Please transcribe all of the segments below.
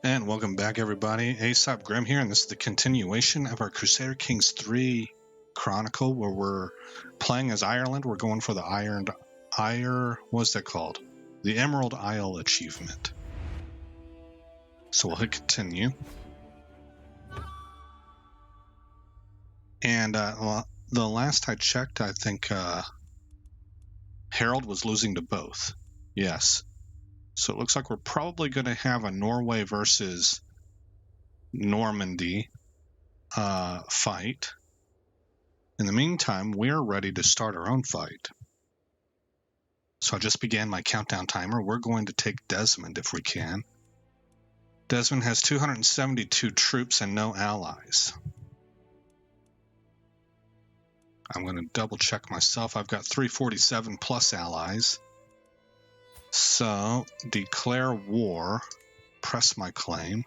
And welcome back, everybody. Aesop Grim here, and this is the continuation of our Crusader Kings 3 Chronicle, where we're playing as Ireland. We're going for the what's that called? The Emerald Isle achievement. So we'll hit continue. And the last I checked, I think Harold was losing to both. Yes. So it looks like we're probably going to have a Norway versus Normandy fight. In the meantime, we're ready to start our own fight. So I just began my countdown timer. We're going to take Desmond if we can. Desmond has 272 troops and no allies. I'm going to double check myself. I've got 347 plus allies. So declare war. Press my claim.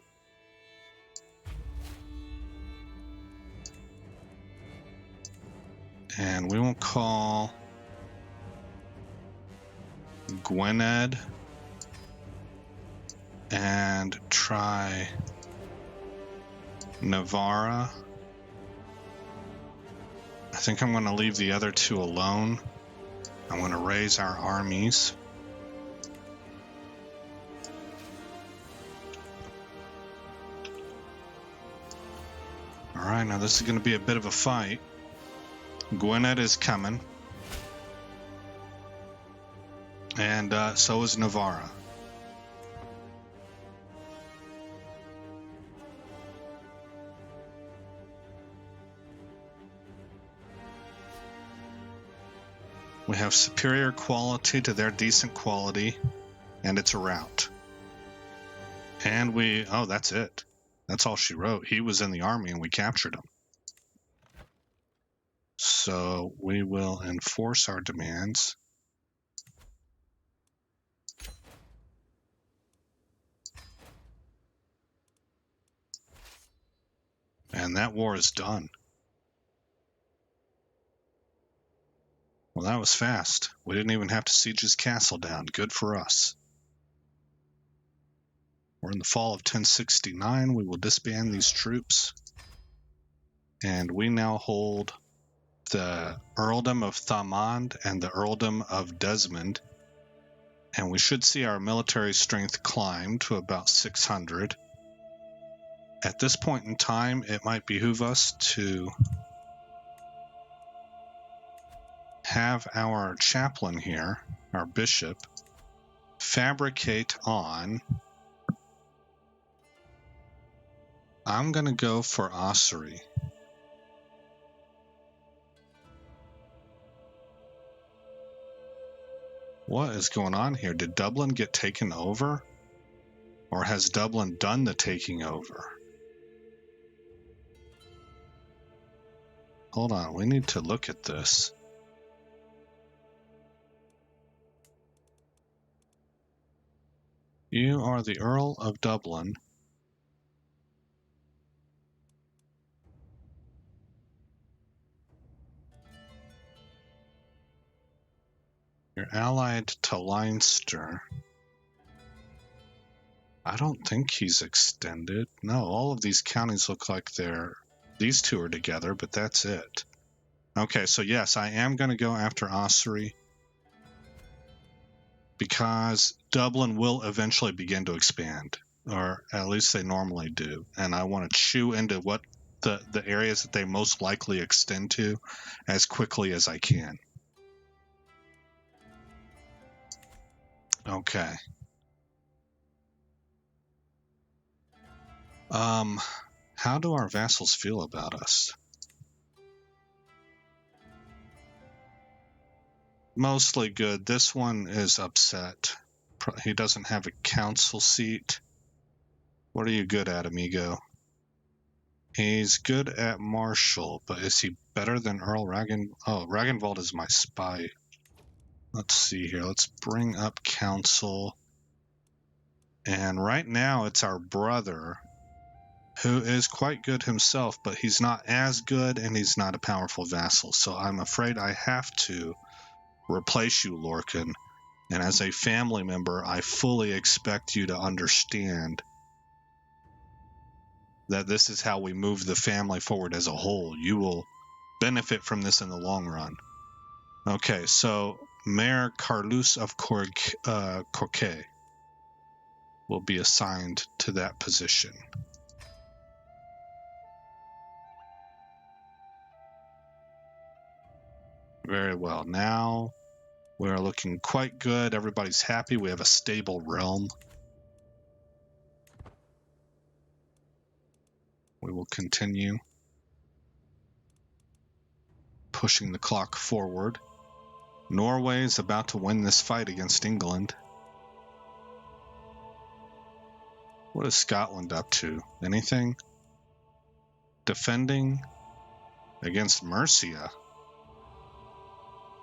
And we will call Gwynedd and try Navarra. I think I'm going to leave the other two alone. I'm going to raise our armies. Alright, now this is going to be a bit of a fight. Gwynedd is coming. And so is Navarra. We have superior quality to their decent quality, and it's a rout. And oh, that's it. That's all she wrote. He was in the army and we captured him. So we will enforce our demands. And that war is done. Well, that was fast. We didn't even have to siege his castle down. Good for us. We're in the fall of 1069. We will disband these troops. And we now hold the earldom of Thomond and the earldom of Desmond. And we should see our military strength climb to about 600. At this point in time, it might behoove us to have our chaplain here, our bishop, fabricate on. I'm going to go for ossuary. What is going on here? Did Dublin get taken over? Or has Dublin done the taking over? Hold on, we need to look at this. You are the Earl of Dublin. You're allied to Leinster. I don't think he's extended. No, all of these counties look like these two are together, but that's it. Okay, so yes, I am going to go after ossuary because Dublin will eventually begin to expand, or at least they normally do, and I want to chew into what the areas that they most likely extend to as quickly as I can. Okay. How do our vassals feel about us? Mostly good. This one is upset. He doesn't have a council seat. What are you good at, amigo? He's good at marshal, but is he better than Earl Ragnvald? Oh, Ragnvald is my spy. Let's see here. Let's bring up council. And right now it's our brother, who is quite good himself, but he's not as good and he's not a powerful vassal. So I'm afraid I have to replace you, Lorcan. And as a family member, I fully expect you to understand that this is how we move the family forward as a whole. You will benefit from this in the long run. Okay, so Mayor Carlos of Corque will be assigned to that position. Very well. Now we're looking quite good. Everybody's happy. We have a stable realm. We will continue pushing the clock forward. Norway is about to win this fight against England. What is Scotland up to? Anything? Defending against Mercia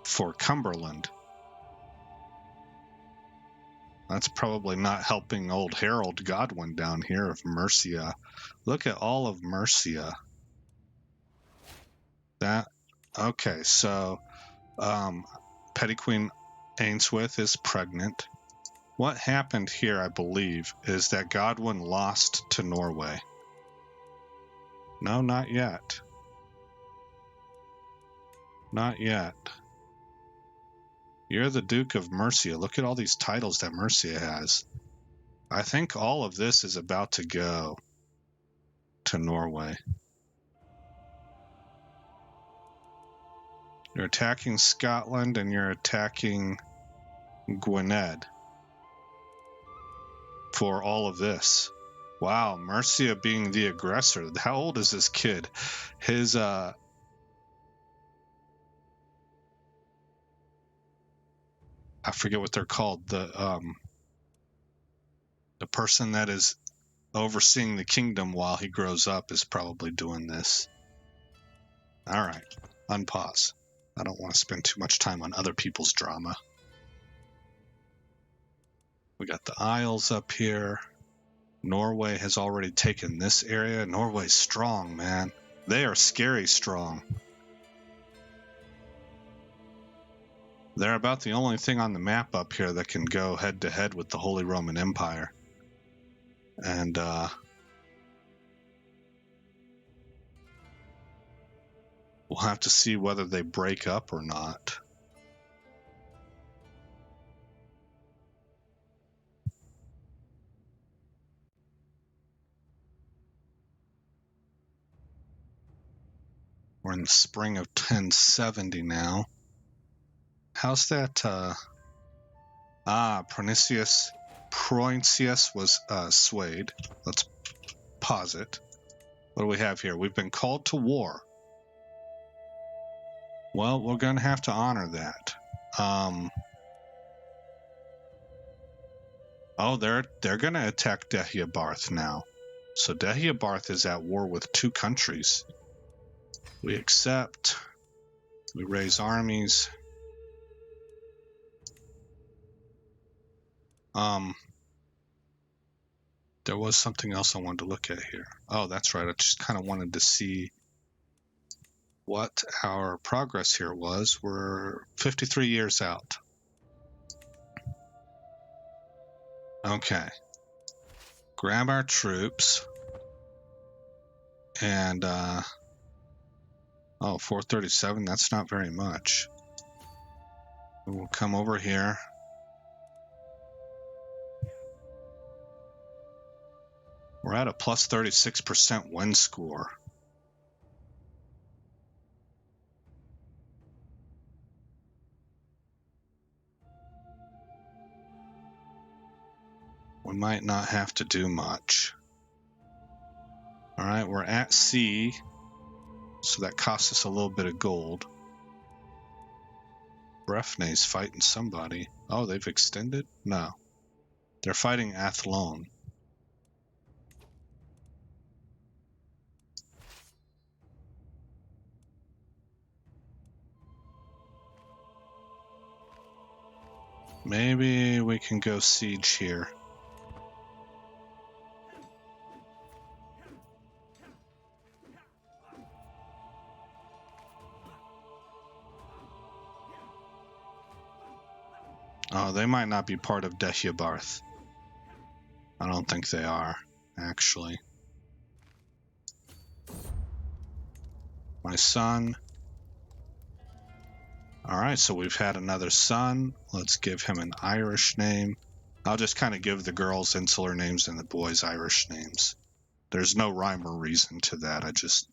for Cumberland. That's probably not helping old Harold Godwin down here of Mercia. Look at all of Mercia. Okay, so Petty Queen Ainsworth is pregnant. What happened here, I believe, is that Godwin lost to Norway. No, not yet. Not yet. You're the Duke of Mercia. Look at all these titles that Mercia has. I think all of this is about to go to Norway. You're attacking Scotland and you're attacking Gwynedd for all of this. Wow, Mercia being the aggressor. How old is this kid? His I forget what they're called. The person that is overseeing the kingdom while he grows up is probably doing this. All right, unpause. I don't want to spend too much time on other people's drama. We got the Isles up here. Norway has already taken this area. Norway's strong, man. They are scary strong. They're about the only thing on the map up here that can go head to head with the Holy Roman Empire. And we'll have to see whether they break up or not. We're in the spring of 1070 now. How's that? Proincius was swayed. Let's pause it. What do we have here? We've been called to war. Well, we're going to have to honor that. Oh, they're going to attack Deheubarth now. So Deheubarth is at war with 2 countries. We accept. We raise armies. There was something else I wanted to look at here. Oh, that's right. I just kind of wanted to see what our progress here was. We're 53 years out. Okay. Grab our troops. And, 437, that's not very much. We'll come over here. We're at a plus 36% win score. We might not have to do much. All right, we're at sea, so that costs us a little bit of gold. Brefne's fighting somebody. Oh, they've extended? No. They're fighting Athlone. Maybe we can go siege here. Oh, they might not be part of Deheubarth. I don't think they are, actually. My son. Alright, so we've had another son. Let's give him an Irish name. I'll just kind of give the girls insular names and the boys Irish names. There's no rhyme or reason to that. It's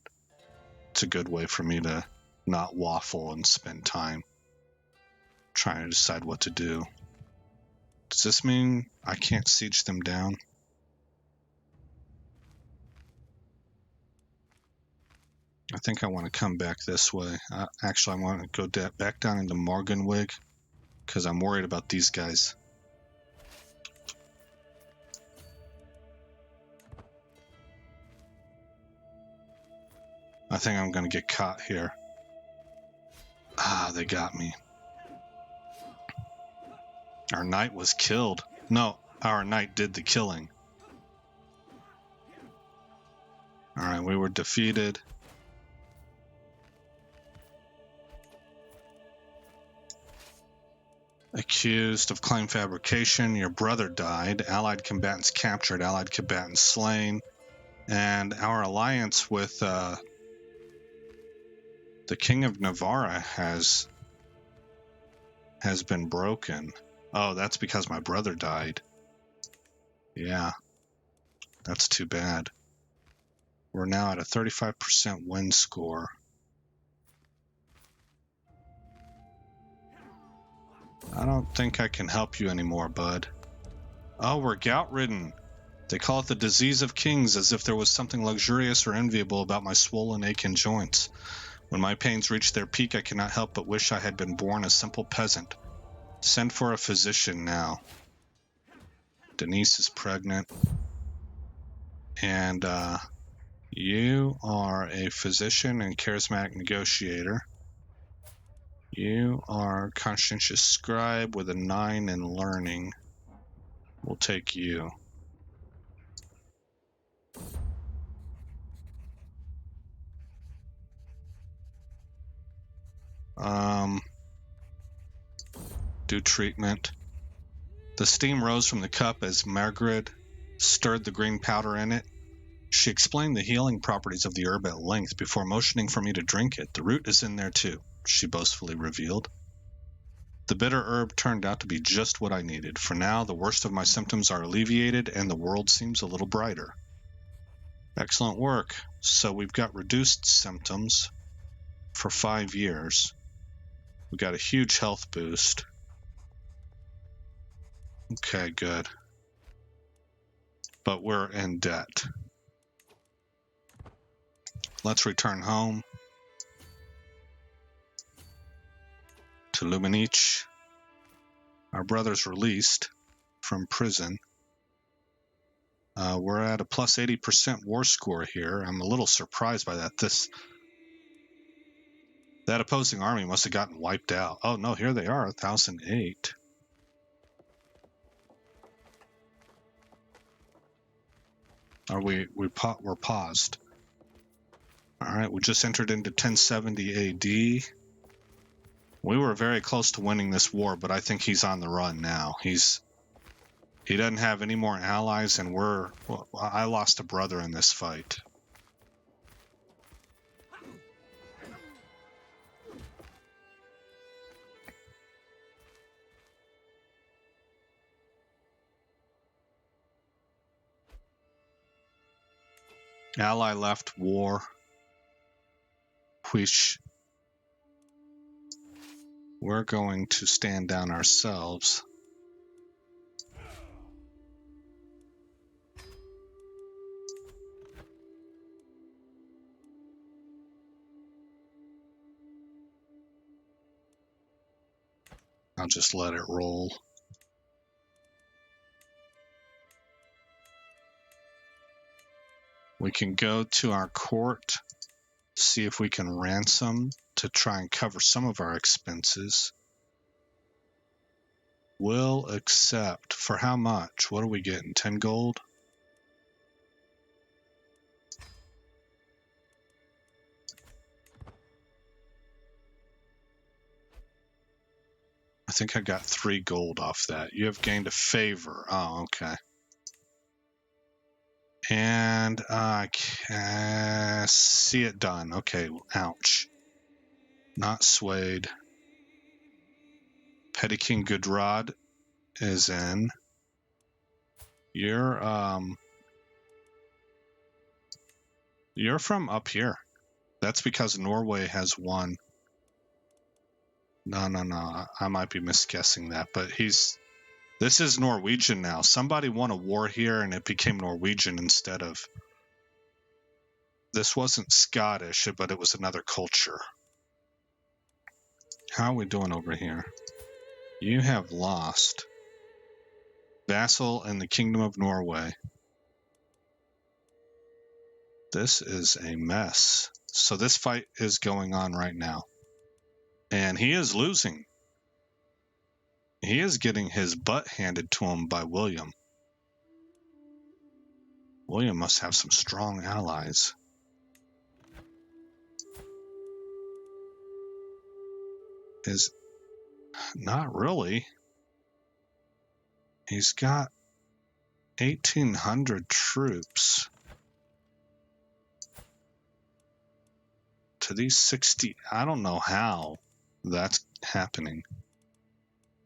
a good way for me to not waffle and spend time trying to decide what to do. Does this mean I can't siege them down? I think I want to come back this way. Actually, I want to go back down into Morganwig because I'm worried about these guys. I think I'm going to get caught here. Ah, they got me. Our knight was killed. No, our knight did the killing. Alright, we were defeated. Accused of claim fabrication. Your brother died. Allied combatants captured. Allied combatants slain. And our alliance with the King of Navarra has been broken. Oh, that's because my brother died. Yeah, that's too bad. We're now at a 35% win score. I don't think I can help you anymore, bud. Oh, we're gout-ridden. They call it the disease of kings, as if there was something luxurious or enviable about my swollen, aching joints. When my pains reach their peak, I cannot help but wish I had been born a simple peasant. Send for a physician now. Denise is pregnant. And you are a physician and charismatic negotiator. You are conscientious scribe with a 9 in learning. We'll take you. Do treatment. The steam rose from the cup as Margaret stirred the green powder in it. She explained the healing properties of the herb at length before motioning for me to drink it. The root is in there too, she boastfully revealed. The bitter herb turned out to be just what I needed. For now, the worst of my symptoms are alleviated and the world seems a little brighter. Excellent work. So we've got reduced symptoms for 5 years. We got a huge health boost. Okay, good. But we're in debt. Let's return home to Luminich. Our brother's released from prison. We're at a plus 80% war score here. I'm a little surprised by that. That opposing army must have gotten wiped out. Oh no, here they are, 1,008. We're paused. All right, we just entered into 1070 AD. We were very close to winning this war, but I think he's on the run now. He doesn't have any more allies, and I lost a brother in this fight. Ally left war, which we're going to stand down ourselves. I'll just let it roll. We can go to our court, see if we can ransom to try and cover some of our expenses. Will accept. For how much? What are we getting? 10 gold? I think I got 3 gold off that. You have gained a favor. Oh, okay. And I see it done. Okay, ouch. Not swayed. Petty King Gudrod is in. You're from up here. That's because Norway has won. No. I might be misguessing that, but this is Norwegian now. Somebody won a war here and it became Norwegian instead of. This wasn't Scottish, but it was another culture. How are we doing over here? You have lost. Vassal in the Kingdom of Norway. This is a mess. So this fight is going on right now. And he is losing. He is getting his butt handed to him by William. William must have some strong allies. Not really. He's got 1,800 troops. To these 60, I don't know how that's happening.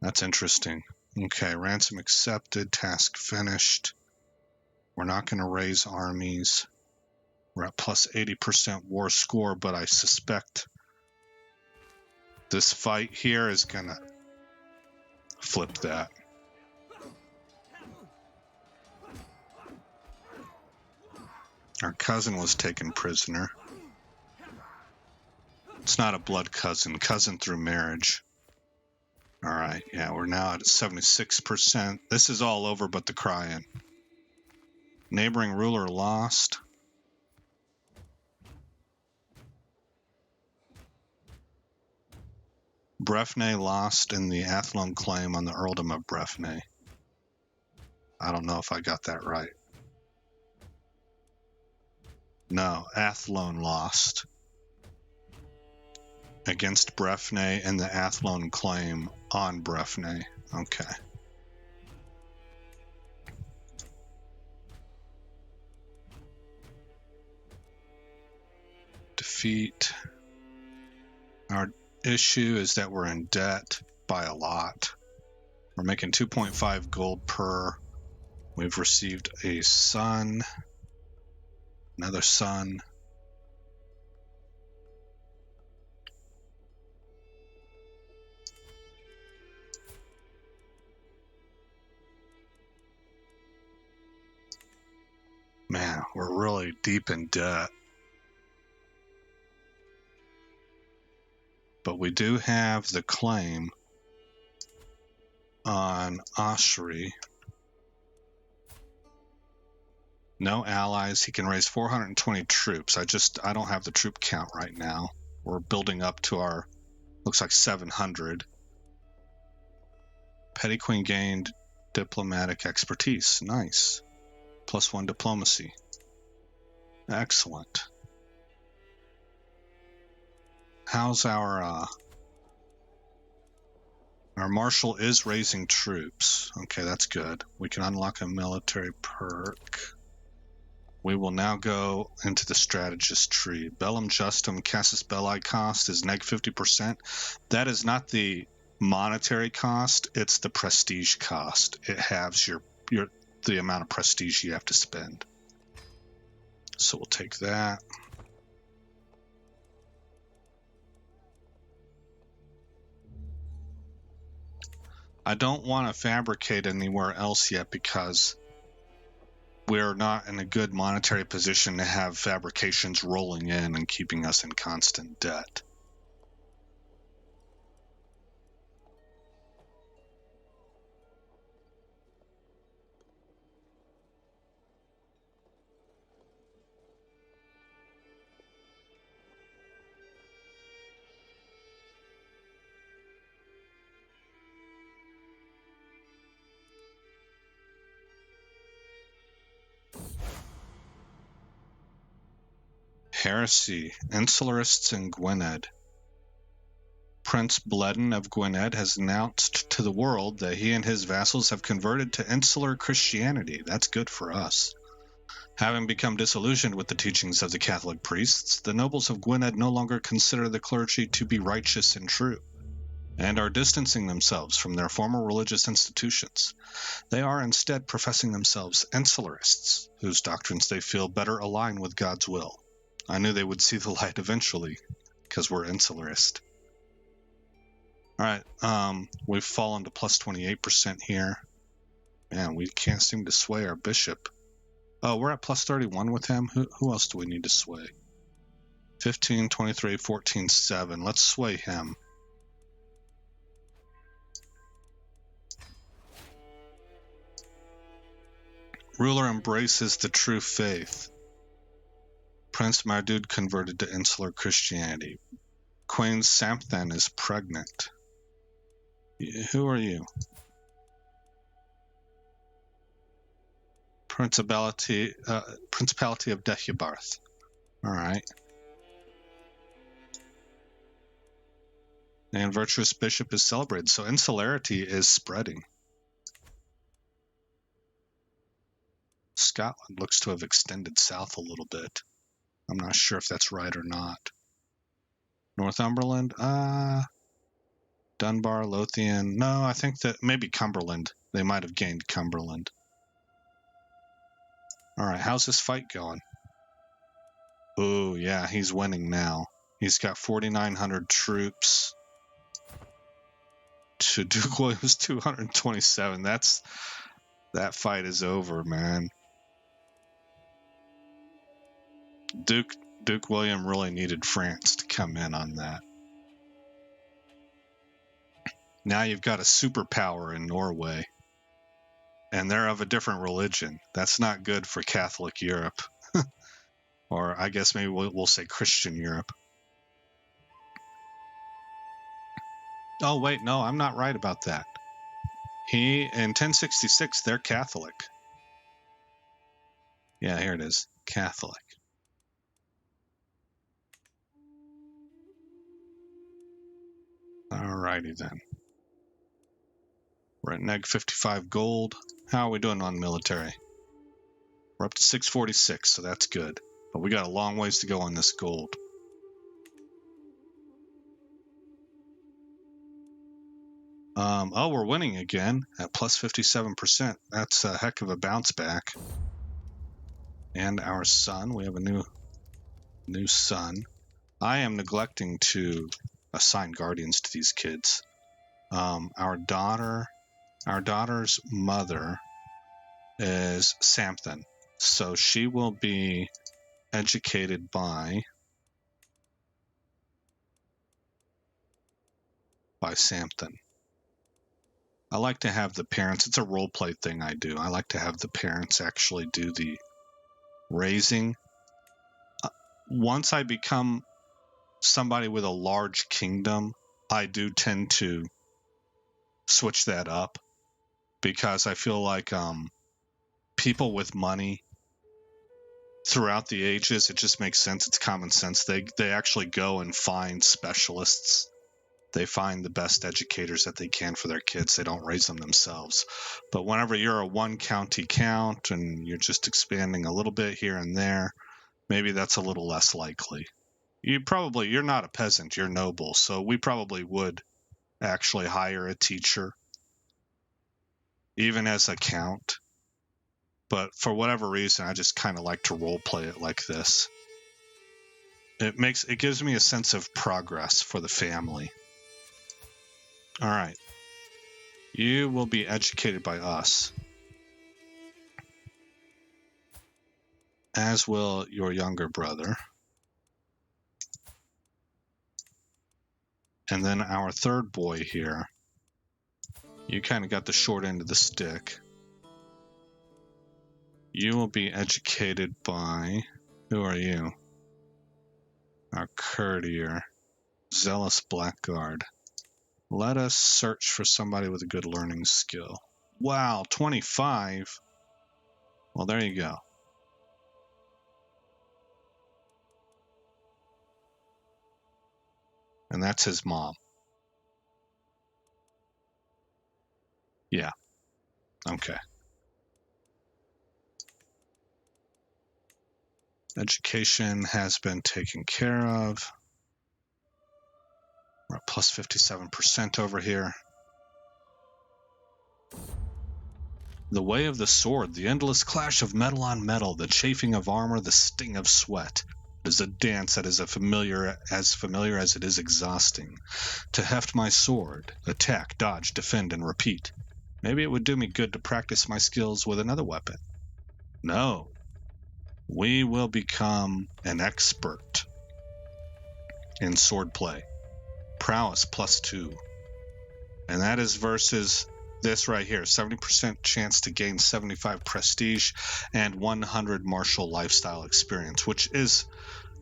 That's interesting. Okay, ransom accepted, task finished. We're not going to raise armies. We're at plus 80% war score, but I suspect this fight here is going to flip that. Our cousin was taken prisoner. It's not a blood cousin through marriage. All right, yeah, we're now at 76%. This is all over but the crying. Neighboring ruler lost. Breffney lost in the Athlone claim on the earldom of Breffney. I don't know if I got that right. No, Athlone lost against Breffney and the Athlone claim on Breffney. Okay. Defeat. Our issue is that we're in debt by a lot. We're making 2.5 gold per. We've received a son, another son. Man, we're really deep in debt. But we do have the claim on Oshri. No allies. He can raise 420 troops. I don't have the troop count right now. We're building up to our, looks like 700. Petty Queen gained diplomatic expertise. Nice. +1 diplomacy. Excellent. How's our marshal is raising troops. Okay, that's good. We can unlock a military perk. We will now go into the strategist tree. Bellum Justum Casus Belli cost is -50%. That is not the monetary cost, it's the prestige cost. It halves the amount of prestige you have to spend. So we'll take that. I don't want to fabricate anywhere else yet because we're not in a good monetary position to have fabrications rolling in and keeping us in constant debt. Heresy, Insularists in Gwynedd. Prince Bledden of Gwynedd has announced to the world that he and his vassals have converted to insular Christianity. That's good for us. Having become disillusioned with the teachings of the Catholic priests, the nobles of Gwynedd no longer consider the clergy to be righteous and true, and are distancing themselves from their former religious institutions. They are instead professing themselves insularists, whose doctrines they feel better align with God's will. I knew they would see the light eventually, because we're insularist. Alright, we've fallen to plus 28% here. Man, we can't seem to sway our bishop. Oh, we're at plus 31 with him? Who else do we need to sway? 15, 23, 14, 7. Let's sway him. Ruler embraces the true faith. Prince Mardud converted to insular Christianity. Queen Samthan is pregnant. Who are you? Principality of Deheubarth. Alright. And virtuous bishop is celebrated, so insularity is spreading. Scotland looks to have extended south a little bit. I'm not sure if that's right or not. Northumberland? Dunbar, Lothian. No, I think that maybe Cumberland. They might have gained Cumberland. Alright, how's this fight going? Ooh, yeah, he's winning now. He's got 4,900 troops to Duke William's 227. That fight is over, man. Duke William really needed France to come in on that. Now you've got a superpower in Norway, and they're of a different religion. That's not good for Catholic Europe. Or I guess maybe we'll say Christian Europe. Oh, wait, no, I'm not right about that. In 1066, they're Catholic. Yeah, here it is. Catholic. Alrighty then. We're at neg 55 gold. How are we doing on military? We're up to 646, so that's good. But we got a long ways to go on this gold. Oh, we're winning again at plus 57%. That's a heck of a bounce back. And our son, we have a new son. I am neglecting to assign guardians to these kids. Our daughter's mother is Samthan, so she will be educated by Samthan. I like to have the parents, it's a role play thing I do. I like to have the parents actually do the raising. Once I become somebody with a large kingdom, I do tend to switch that up because I feel like people with money throughout the ages, it just makes sense. It's common sense. They actually go and find specialists. They find the best educators that they can for their kids. They don't raise them themselves. But whenever you're a one county count and you're just expanding a little bit here and there, maybe that's a little less likely. You're not a peasant, you're noble. So we probably would actually hire a teacher, even as a count. But for whatever reason, I just kind of like to role play it like this. It gives me a sense of progress for the family. All right. You will be educated by us, as will your younger brother. And then our third boy here, you kind of got the short end of the stick. You will be educated by, who are you? Our courtier, zealous blackguard. Let us search for somebody with a good learning skill. Wow, 25. Well, there you go. And that's his mom. Yeah. Okay. Education has been taken care of. We're at plus 57% over here. The way of the sword, the endless clash of metal on metal, the chafing of armor, the sting of sweat. It is a dance that is as familiar as it is exhausting. To heft my sword, attack, dodge, defend, and repeat. Maybe it would do me good to practice my skills with another weapon. No. We will become an expert in swordplay. Prowess +2. And that is versus this right here. 70% chance to gain 75 prestige and 100 martial lifestyle experience, which is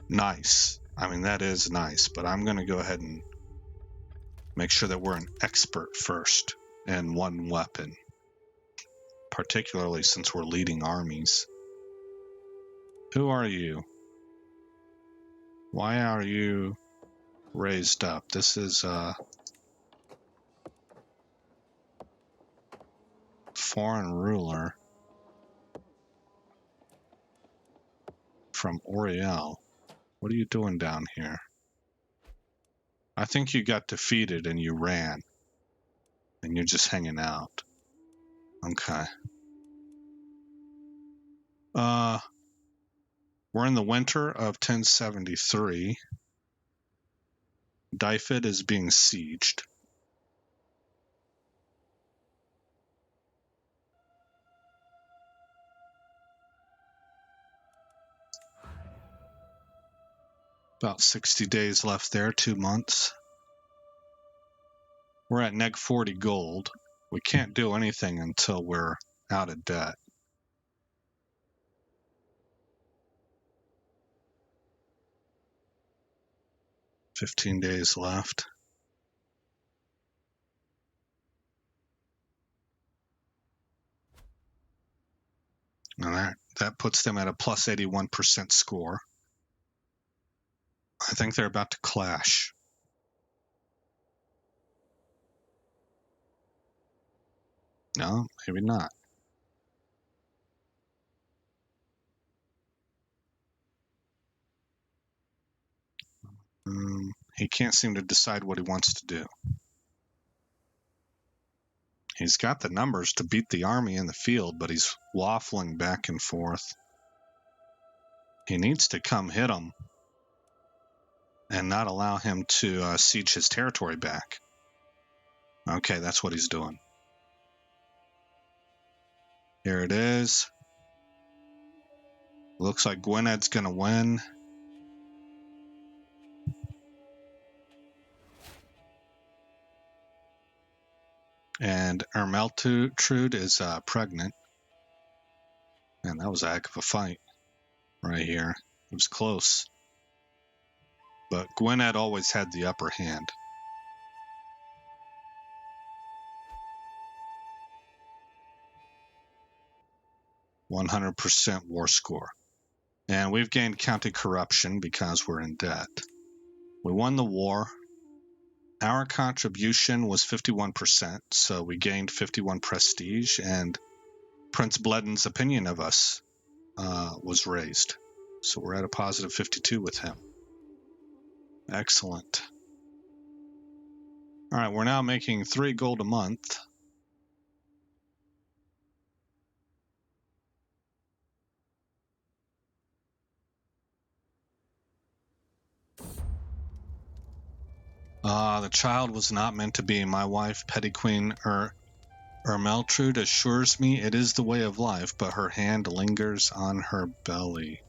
nice. I mean, that is nice, but I'm going to go ahead and make sure that we're an expert first in one weapon, particularly since we're leading armies. Who are you? Why are you raised up? This is foreign ruler from Oriel. What are you doing down here? I think you got defeated and you ran. And you're just hanging out. Okay. We're in the winter of 1073. Dyfed is being sieged. About 60 days left there, 2 months. We're at neg 40 gold. We can't do anything until we're out of debt. $15 days left. And that puts them at a plus 81% score. I think they're about to clash. No, maybe not. He can't seem to decide what he wants to do. He's got the numbers to beat the army in the field, but he's waffling back and forth. He needs to come hit him and not allow him to siege his territory back. Okay, that's what he's doing. Here it is. Looks like Gwyned's going to win. And Ermeltrude is pregnant. And that was a heck of a fight right here. It was close. But Gwyned always had the upper hand. %100% war score. And we've gained county corruption because we're in debt. We won the war. Our contribution was 51%, so we gained 51 prestige, and Prince Bleden's opinion of us was raised. So we're at a positive 52 with him. Excellent. All right, we're now making 3 gold a month. The child was not meant to be. My wife, Petty Queen Ermeltrude, assures me it is the way of life, but her hand lingers on her belly.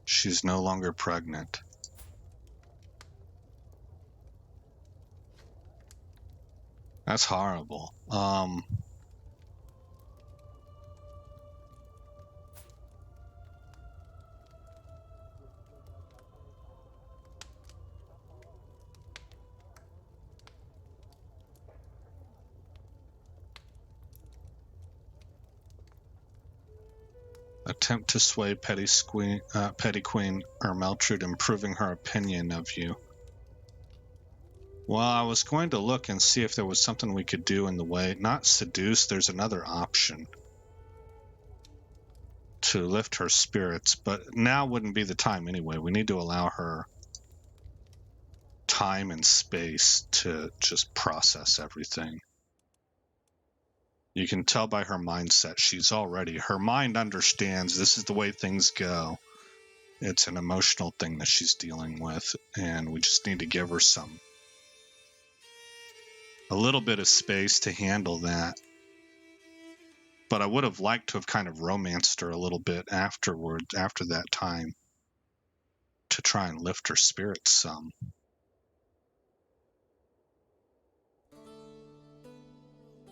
She's no longer pregnant. That's horrible. Attempt to sway Petty Queen Ermeltrude, improving her opinion of you. Well, I was going to look and see if there was something we could do in the way. Not seduce, there's another option. to lift her spirits, but now wouldn't be the time anyway. We need to allow her time and space to just process everything. You can tell by her mindset, her mind understands this is the way things go. It's an emotional thing that she's dealing with, and we just need to give her a little bit of space to handle that. But I would have liked to have kind of romanced her a little bit afterward, after that time, to try and lift her spirits some.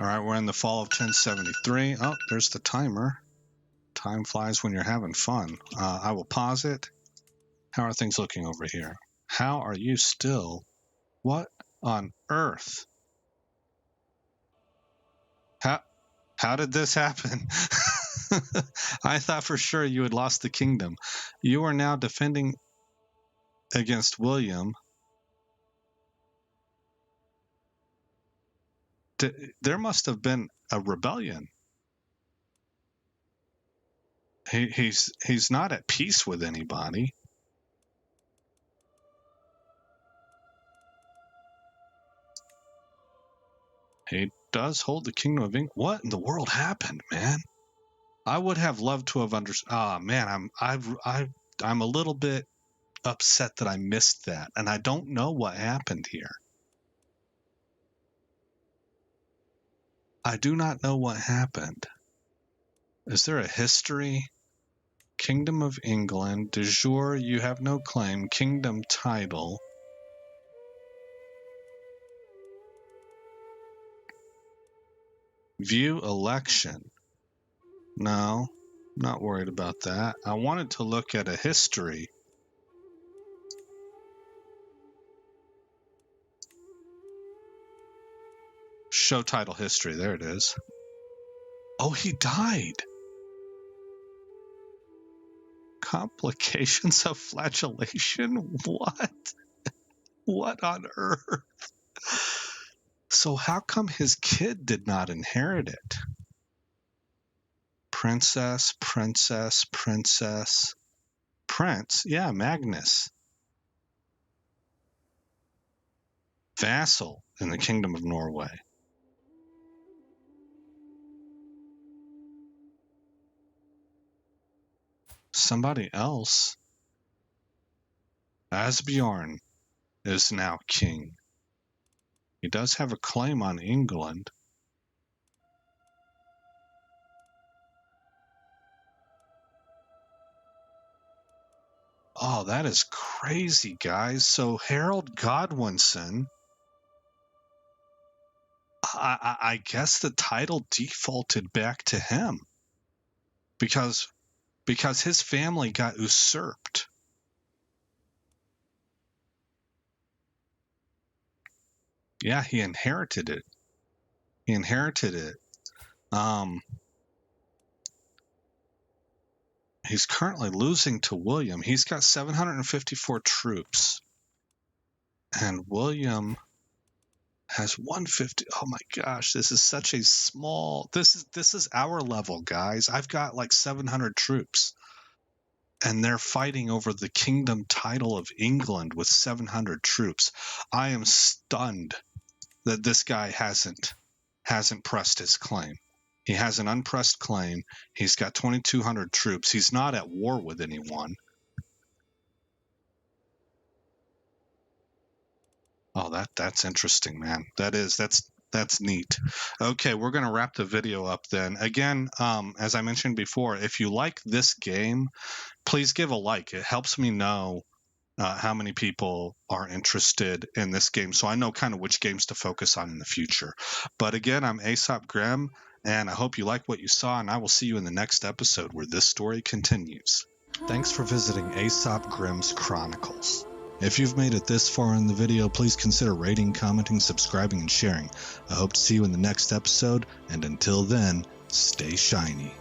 All right, we're in the fall of 1073. Oh, there's the timer. Time flies when you're having fun. I will pause it. How are things looking over here? How are you still? What on earth? How did this happen? I thought for sure you had lost the kingdom. You are now defending against William. There must have been a rebellion. He's not at peace with anybody. He does hold the kingdom of England. What in the world happened, man? I would have loved to have understood. Ah, man, I'm a little bit upset that I missed that, and I don't know what happened here. I do not know what happened. Is there a history? Kingdom of England, de jure, you have no claim. Kingdom title. View election. No, not worried about that. I wanted to look at a history. Show title history. There it is. Oh, he died. Complications of flagellation? What? What on earth? So how come his kid did not inherit it? Princess, princess, princess. Prince? Yeah, Magnus. Vassal in the Kingdom of Norway. Somebody else. Asbjorn is now king. He does have a claim on England. Oh, that is crazy, guys. So Harold Godwinson, I guess the title defaulted back to him because his family got usurped. Yeah, he inherited it. He's currently losing to William. He's got 754 troops. And William has 150. Oh my gosh, this is such a small... This is our level, guys. I've got like 700 troops. And they're fighting over the kingdom title of England with 700 troops. I am stunned that this guy hasn't pressed his claim. He has an unpressed claim. He's got 2,200 troops. He's not at war with anyone. Oh, that's interesting, man. That's neat. Okay, we're going to wrap the video up then. Again, as I mentioned before, if you like this game, please give a like. It helps me know how many people are interested in this game, so I know kind of which games to focus on in the future. But again, I'm Aesop Grimm, and I hope you like what you saw, and I will see you in the next episode where this story continues. Thanks for visiting Aesop Grimm's Chronicles. If you've made it this far in the video, please consider rating, commenting, subscribing, and sharing. I hope to see you in the next episode, and until then, stay shiny.